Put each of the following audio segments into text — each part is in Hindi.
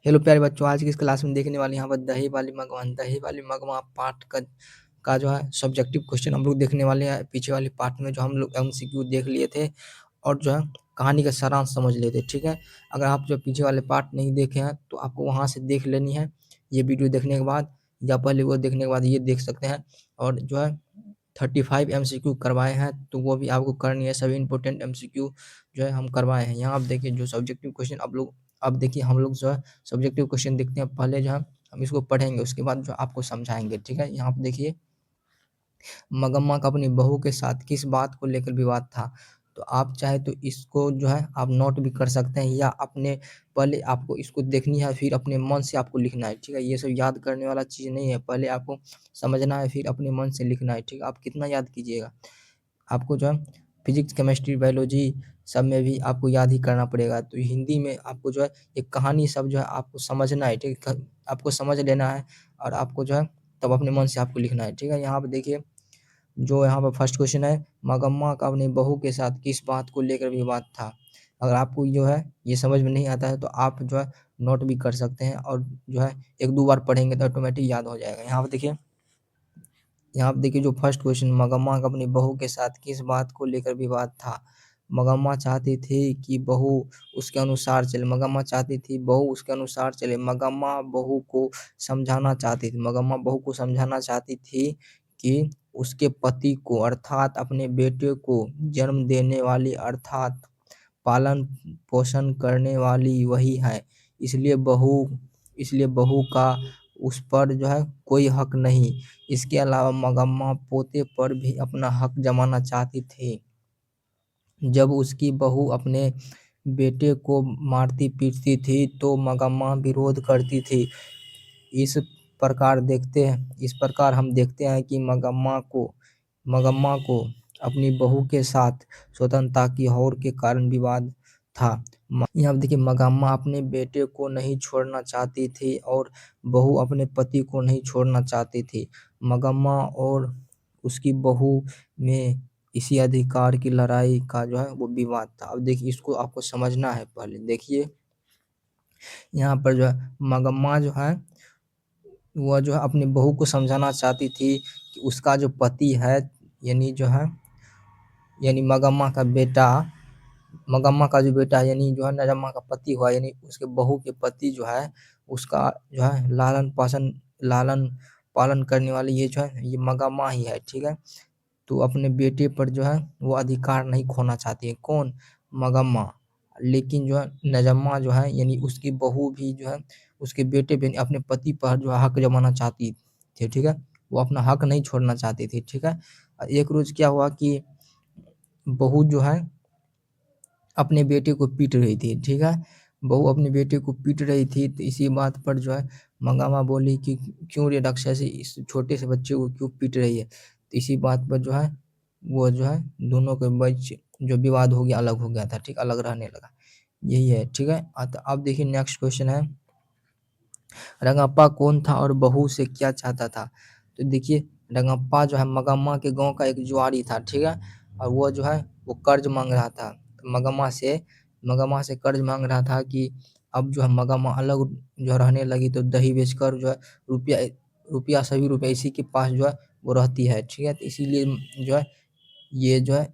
हेलो प्यारे बच्चों, आज की इस क्लास में देखने वाले यहाँ पर दही वाली मगवा पार्ट का जो है सब्जेक्टिव क्वेश्चन हम लोग देखने वाले हैं। पीछे वाले पार्ट में जो हम लोग एमसीक्यू देख लिए थे और जो है कहानी का सारांश समझ लिए थे। ठीक है, अगर आप जो पीछे वाले पार्ट नहीं देखे हैं तो आपको वहाँ से देख लेनी है ये वीडियो देखने के बाद, या पहले वो देखने के बाद ये देख सकते हैं। और जो है 35 एमसीक्यू करवाए हैं तो वो भी आपको करनी है। सभी इंपॉर्टेंट एमसीक्यू जो है हम करवाए हैं। यहाँ आप देखिए जो सब्जेक्टिव क्वेश्चन अब देखिए हम लोग जो है सब्जेक्टिव क्वेश्चन देखते हैं। पहले जो है हम इसको पढ़ेंगे, उसके बाद जो आपको समझाएंगे। ठीक है, यहाँ पे देखिए मगम्मा का अपनी बहू के साथ किस बात को लेकर विवाद था। तो आप चाहे तो इसको जो है आप नोट भी कर सकते हैं, या अपने पहले आपको इसको देखनी है फिर अपने मन से आपको लिखना है। ठीक है, ये सब याद करने वाला चीज़ नहीं है, पहले आपको समझना है फिर अपने मन से लिखना है। ठीक है, आप कितना याद कीजिएगा, आपको जो है फिजिक्स केमिस्ट्री बायोलॉजी सब में भी आपको याद ही करना पड़ेगा। तो हिंदी में आपको जो है एक कहानी सब जो है आपको समझना है। ठीक है, आपको समझ लेना है और आपको जो है तब अपने मन से आपको लिखना है। ठीक है, यहाँ पे देखिए जो यहाँ पर फर्स्ट क्वेश्चन है, मगम्मा का अपनी बहू के साथ किस बात को लेकर विवाद था। अगर आपको जो है ये समझ में नहीं आता है तो आप जो है नोट भी कर सकते हैं, और जो है एक दो बार पढ़ेंगे तो ऑटोमेटिक याद हो जाएगा। यहाँ पे देखिए जो फर्स्ट क्वेश्चन, मगम्मा का अपनी बहू के साथ किस बात को लेकर विवाद था। मगम्मा चाहती थी कि बहू उसके अनुसार चले। मगम्मा चाहती थी बहू उसके अनुसार चले। मगम्मा बहू को समझाना चाहती थी। मगम्मा बहू को समझाना चाहती थी कि उसके पति को अर्थात अपने बेटे को जन्म देने वाली अर्थात पालन पोषण करने वाली वही है, इसलिए बहू का उस पर जो है कोई हक नहीं। इसके अलावा मगम्मा पोते पर भी अपना हक जमाना चाहती थी। जब उसकी बहू अपने बेटे को मारती पीटती थी तो मगम्मा विरोध करती थी। इस इस प्रकार हम देखते हैं कि मगम्मा को अपनी बहू के साथ स्वतंत्रता की होड़ के कारण विवाद था। यहाँ पे देखिए मगम्मा अपने बेटे को नहीं छोड़ना चाहती थी और बहू अपने पति को नहीं छोड़ना चाहती थी। मगम्मा और उसकी बहू में इसी अधिकार की लड़ाई का जो है वो विवाद था। अब देखिए इसको आपको समझना है। पहले देखिए यहाँ पर जो है मगम्मा जो है वह जो है अपनी बहू को समझाना चाहती थी कि उसका जो पति है, यानी जो है यानी मगम्मा का जो बेटा यानी जो है नजम्मा का पति हुआ, यानी उसके बहू के पति जो है उसका जो है लालन पालन करने वाली ये जो है ये मगम्मा ही है। ठीक है, तो अपने बेटे पर जो है वो अधिकार नहीं खोना चाहती है। कौन? मगम्मा। लेकिन जो है नजम्मा जो है यानी उसकी बहू भी जो है उसके बेटे पे अपने पति पर जो है हक जमाना चाहती थी। ठीक है, वो अपना हक नहीं छोड़ना चाहती थी। ठीक है, एक रोज क्या हुआ कि बहू जो है अपने बेटे को पीट रही थी। ठीक है, बहू अपने बेटे को पीट रही थी तो इसी बात पर जो है मंगामा बोली कि क्यों रे राक्षसी इस छोटे से बच्चे को क्यों पीट रही है। तो इसी बात पर जो है वो जो है दोनों के बीच जो विवाद हो गया, अलग हो गया था। ठीक, अलग रहने लगा, यही है। ठीक है, तो अब देखिए नेक्स्ट क्वेश्चन है, रंगप्पा कौन था और बहू से क्या चाहता था। तो देखिए रंगप्पा जो है मगम्मा के गांव का एक जुआरी था। ठीक है, और वो जो है वो कर्ज मांग रहा था। तो मगम्मा से कर्ज मांग रहा था कि अब जो है मगम्मा अलग जो रहने लगी तो दही बेचकर जो है रुपया रुपया सभी रुपया इसी के पास जो है वो रहती है। ठीक है, तो इसीलिए जो है ये जो है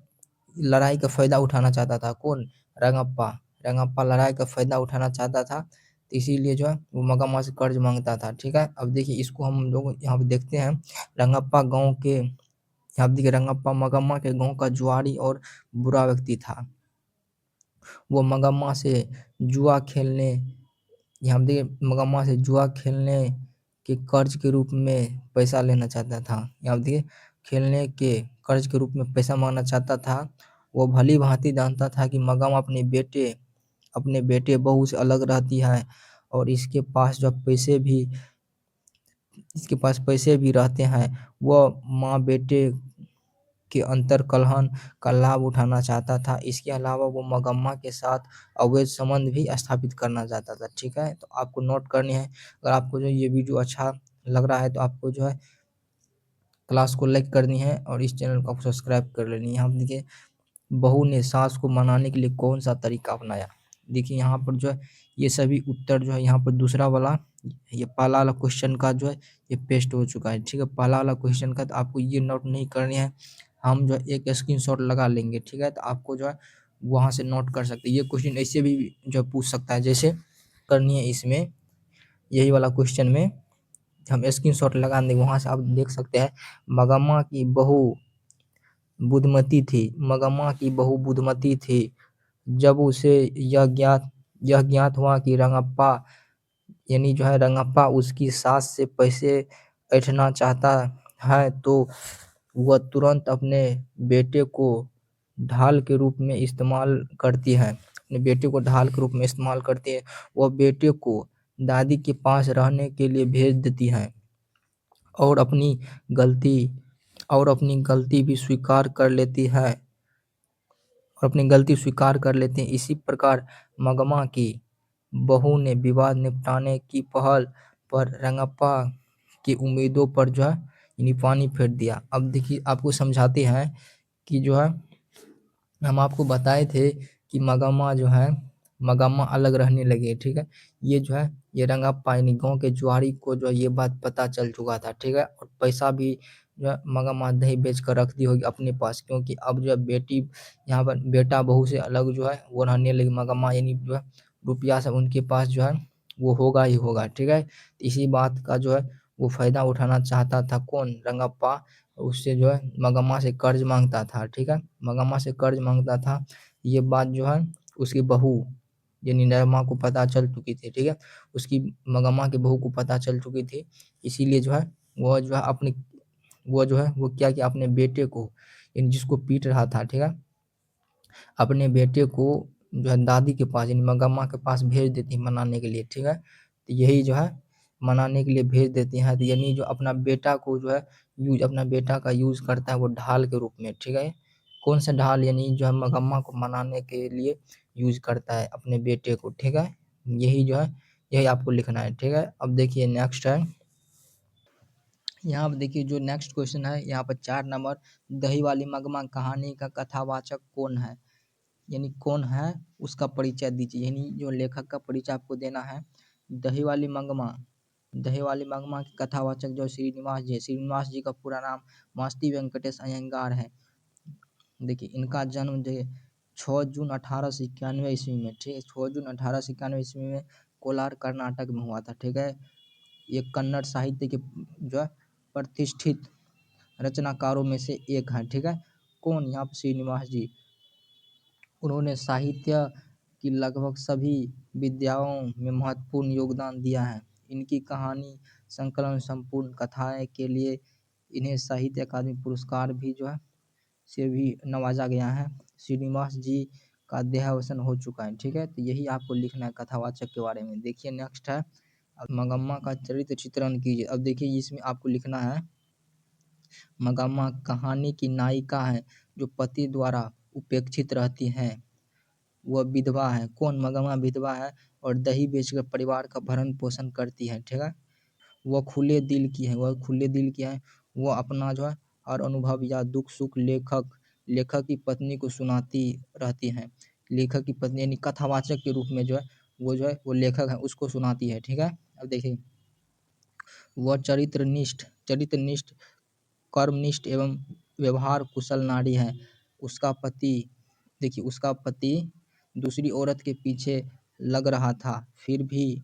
लड़ाई का फायदा उठाना चाहता था। कौन? रंगप्पा। रंगप्पा लड़ाई का फायदा उठाना चाहता था, तो इसीलिए जो है वो मगम्मा से कर्ज मांगता था। ठीक है, अब देखिए इसको हम लोग यहाँ पे देखते हैं। रंगप्पा गांव के यहाँ पे देखिए रंगप्पा मगम्मा के गांव का जुआरी और बुरा व्यक्ति था। वो मगम्मा से जुआ खेलने यहाँ पे देखिए मगम्मा से जुआ खेलने के कर्ज के रूप में पैसा लेना चाहता था। यहाँ पे देखिए खेलने के कर्ज के रूप में पैसा मांगना चाहता था। वो भली भांति जानता था कि मगम्मा अपने बेटे बहू से अलग रहती है और इसके पास पैसे भी रहते हैं। वह माँ बेटे के अंतर कलहन का लाभ उठाना चाहता था। इसके अलावा वो मगम्मा के साथ अवैध संबंध भी स्थापित करना चाहता था। ठीक है, तो आपको नोट करनी है। अगर आपको जो ये वीडियो अच्छा लग रहा है तो आपको जो है क्लास को लाइक करनी है और इस चैनल को सब्सक्राइब कर लेनी है। हम देखिए बहू ने सास को मनाने के लिए कौन सा तरीका अपनाया। देखिए यहाँ पर जो है ये सभी उत्तर जो है यहाँ पर दूसरा वाला ये पहला वाला क्वेश्चन का जो है ये पेस्ट हो चुका है। ठीक है, पहला वाला क्वेश्चन का तो आपको ये नोट नहीं करनी है, हम जो है एक स्क्रीनशॉट लगा लेंगे। ठीक है, तो आपको जो है वहाँ से नोट कर सकते हैं। ये क्वेश्चन ऐसे भी जो पूछ सकता है, जैसे करनी है इसमें यही वाला क्वेश्चन में हम स्क्रीनशॉट लगा देंगे, वहाँ से आप देख सकते हैं। मगम्मा की बहू बुद्धमती थी, मगम्मा की बहू बुद्धमती थी। जब उसे यह ज्ञात हुआ कि रंगप्पा यानी जो है रंगप्पा उसकी सास से पैसे ऐंठना चाहता है, तो वह तुरंत अपने बेटे को ढाल के रूप में इस्तेमाल करती है। अपने बेटे को ढाल के रूप में इस्तेमाल करती है। वह बेटे को दादी के पास रहने के लिए भेज देती है और गलती अपनी गलती भी स्वीकार कर लेती है और अपनी गलती स्वीकार कर लेते हैं। इसी प्रकार मगमा की बहू ने विवाद निपटाने की पहल पर रंगप्पा की उम्मीदों पर जो है यानी पानी फेर दिया। अब देखिए आपको समझाते हैं कि जो है हम आपको बताए थे कि मगम्मा अलग रहने लगे। ठीक है, ये जो है ये रंगप्पा यानी गाँव के जुआरी को जो है ये बात पता चल चुका था। ठीक है, और पैसा भी जो है मगम्मा दही बेच कर रख दी होगी अपने पास, क्योंकि अब जो है बेटी यहाँ पर बेटा बहू से अलग जो है वो रहने लगी। मगम्मा यानी जो है रुपया सब उनके पास जो है वो होगा ही होगा। ठीक है, इसी बात का जो है वो फायदा उठाना चाहता था कौन, रंगप्पा। उससे जो है मगम्मा से कर्ज मांगता था। ठीक है, मगम्मा से कर्ज मांगता था। ये बात जो है उसकी बहू यानी नरमा को पता चल चुकी थी। ठीक है, उसकी मगम्मा की बहू को पता चल चुकी थी। इसीलिए जो है वो क्या किया, अपने बेटे को यानी जिसको पीट रहा था, ठीक है, अपने बेटे को जो है दादी के पास यानी मगम्मा के पास भेज देती है मनाने के लिए। ठीक है, तो यही जो है मनाने के लिए भेज देती हैं। तो यानी जो अपना बेटा को जो है अपना बेटा का यूज करता है वो ढाल के रूप में। ठीक है, कौन सा ढाल, यानी जो है मगम्मा को मनाने के लिए यूज करता है अपने बेटे को। ठीक है, यही जो है यही आपको लिखना है। ठीक है, अब देखिए नेक्स्ट है, यहाँ पर देखिए जो नेक्स्ट क्वेश्चन है यहाँ पर 4 नंबर, दही वाली मगमा कहानी का कथावाचक कौन है, यानी कौन है उसका परिचय दीजिए। यानी जो लेखक का परिचय आपको देना है। दही वाली मंगमा दही वाली मंगमा के कथावाचक जो श्रीनिवास जी है। श्रीनिवास जी का पूरा नाम मास्ती वेंकटेश अयंगार है। देखिए इनका जन्म जो 6 जून 1891 ईस्वी में, ठीक है, 6 जून 1891 ईस्वी में कोलार कर्नाटक में हुआ था। ठीक है, ये कन्नड़ साहित्य के जो है प्रतिष्ठित रचनाकारों में से एक है। ठीक है, कौन, यहाँ पर श्रीनिवास जी। उन्होंने साहित्य की लगभग सभी विधाओं में महत्वपूर्ण योगदान दिया है। इनकी कहानी संकलन संपूर्ण कथाएं के लिए इन्हें साहित्य अकादमी पुरस्कार भी जो है से भी नवाजा गया है। श्रीनिवास जी का देहावसान हो चुका है। ठीक है, तो यही आपको लिखना है कथावाचक के बारे में। देखिए नेक्स्ट है, अब मगम्मा का चरित्र चित्रण कीजिए। अब देखिए इसमें आपको लिखना है, मगम्मा कहानी की नायिका है जो पति द्वारा उपेक्षित रहती हैं। वह विधवा है। कौन, मगम्मा विधवा है और दही बेचकर परिवार का भरण पोषण करती है। ठीक है, वह खुले दिल की है। वह अपना जो है हर अनुभव या दुख सुख लेखक की पत्नी को सुनाती रहती हैं। लेखक की पत्नी यानी कथावाचक के रूप में जो है वो लेखक है उसको सुनाती है। ठीक है, अब देखिए वह चरित्रनिष्ठ कर्मनिष्ठ एवं व्यवहार कुशल नारी है। उसका पति उसका पति दूसरी औरत के पीछे लग रहा था, फिर भी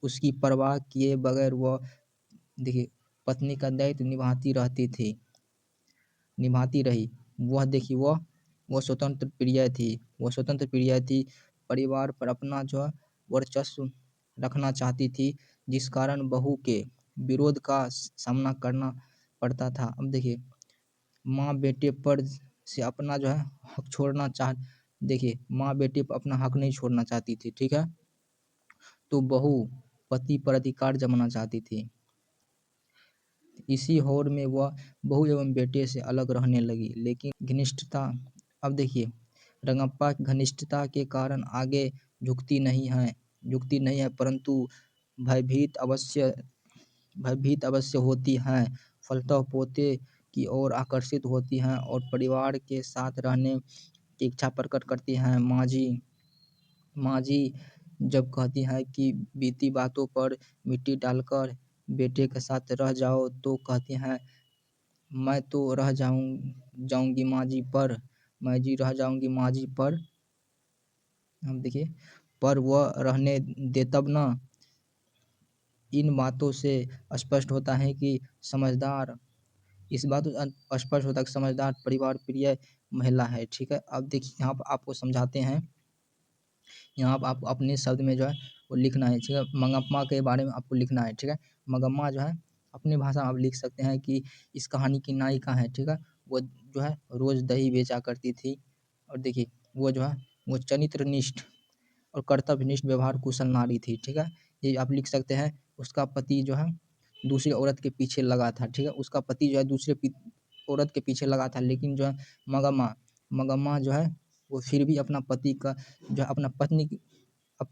उसकी परवाह किए बगैर वह पत्नी का दायित्व निभाती रही। वह स्वतंत्र प्रिय थी। परिवार पर अपना जो है वर्चस्व रखना चाहती थी, जिस कारण बहू के विरोध का सामना करना पड़ता था। अब देखिए माँ बेटे पर से अपना जो है हक छोड़ना चाह माँ बेटे पर अपना हक नहीं छोड़ना चाहती थी। ठीक है, तो बहू पति पर अधिकार जमाना चाहती थी। इसी होड़ में वह बहू एवं बेटे से अलग रहने लगी, लेकिन घनिष्ठता, अब देखिए रंगप्पा की घनिष्ठता के कारण आगे झुकती नहीं है, परंतु भयभीत अवश्य होती हैं। फलतः पोते की ओर आकर्षित होती हैं और परिवार के साथ रहने की इच्छा प्रकट करती हैं। माँ जी जब कहती है कि बीती बातों पर मिट्टी डालकर बेटे के साथ रह जाओ, तो कहती हैं मैं तो रह जाऊंगी माँ जी पर, मैं जी रह जाऊंगी माँ जी पर। हम देखिए, पर वह रहने दे तब ना। इन बातों से स्पष्ट होता है कि समझदार इस बात से स्पष्ट होता है कि समझदार परिवार प्रिय महिला है। ठीक है, अब देखिए यहाँ पर आपको समझाते हैं। यहाँ पर आप अपने शब्द में जो है वो लिखना है। ठीक है, मंगम्मा के बारे में आपको लिखना है। ठीक है, मंगम्मा जो है अपनी भाषा में आप लिख सकते हैं कि इस कहानी की नायिका है। ठीक है, वो जो है रोज दही बेचा करती थी, और देखिए वो जो है वो चरित्रनिष्ठ और कर्तव्यनिष्ठ व्यवहार कुशल नारी थी। ठीक है, ये आप लिख सकते हैं। उसका पति जो है दूसरी औरत के पीछे लगा था। ठीक है, उसका पति जो है औरत के पीछे लगा था, लेकिन जो है मगम्मा मगम्मा जो है वो फिर भी अपना पति का जो है अपना पत्नी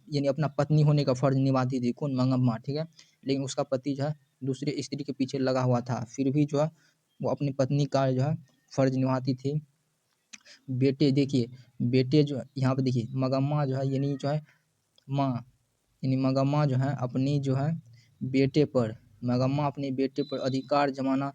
यानी अपना पत्नी होने का फर्ज निभाती थी। कौन? मंगम्मा। ठीक है, लेकिन उसका पति जो है दूसरे स्त्री के पीछे लगा हुआ था, फिर भी जो है वो अपनी पत्नी का जो है फर्ज निभाती थी। बेटे देखिए, बेटे जो यहाँ पे देखिए मगम्मा जो है यानी जो है माँ, यानी मगम्मा जो है अपनी जो है बेटे पर मगम्मा अपने बेटे पर अधिकार जमाना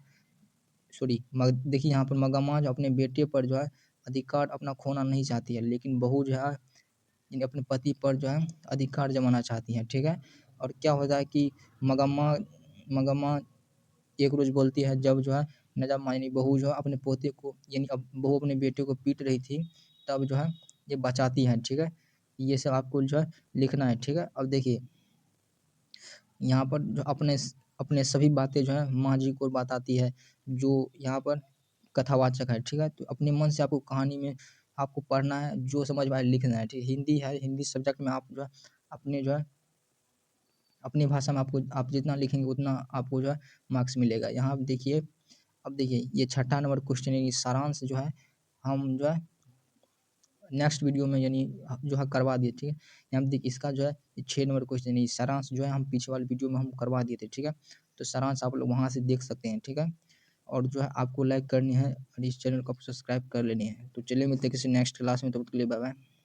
देखिए यहाँ पर मगम्मा जो अपने बेटे पर जो है अधिकार अपना खोना नहीं चाहती है, लेकिन बहू जो है यानी अपने पति पर जो है अधिकार जमाना चाहती है। ठीक है, और क्या होता है कि मगम्मा मगम्मा एक रोज बोलती है, जब जो है नजम्मा यानी बहू जो है अपने पोते को यानी अब बहू अपने बेटे को पीट रही थी, तब जो है ये बचाती है। ठीक है, ये सब आपको जो है लिखना है। ठीक है, अब देखिए यहाँ पर जो अपने सभी बातें जो है माँ जी को बताती है, जो यहाँ पर कथावाचक है। ठीक है, तो अपने मन से आपको कहानी में आपको पढ़ना है, जो समझ में आए लिखना है। ठीक है, हिंदी है, हिंदी सब्जेक्ट में आप जो है अपने जो है अपनी भाषा में आपको आप जितना लिखेंगे उतना आपको जो है मार्क्स मिलेगा। यहाँ आप देखिए, अब देखिए ये 6ठा नंबर क्वेश्चन यानी सारांश जो है हम जो है नेक्स्ट वीडियो में यानी जो है करवा दिए। ठीक है, यहाँ देखिए इसका जो है 6 नंबर क्वेश्चन यानी सारांश जो है हम पीछे वाले वीडियो में हम करवा दिए थे। ठीक है, तो सारांश आप लोग वहाँ से देख सकते हैं। ठीक है, और जो है आपको लाइक करनी है और इस चैनल को सब्सक्राइब कर लेनी है। तो चलिए मिलते हैं किसी नेक्स्ट क्लास में, तब तक के लिए बाय बाय।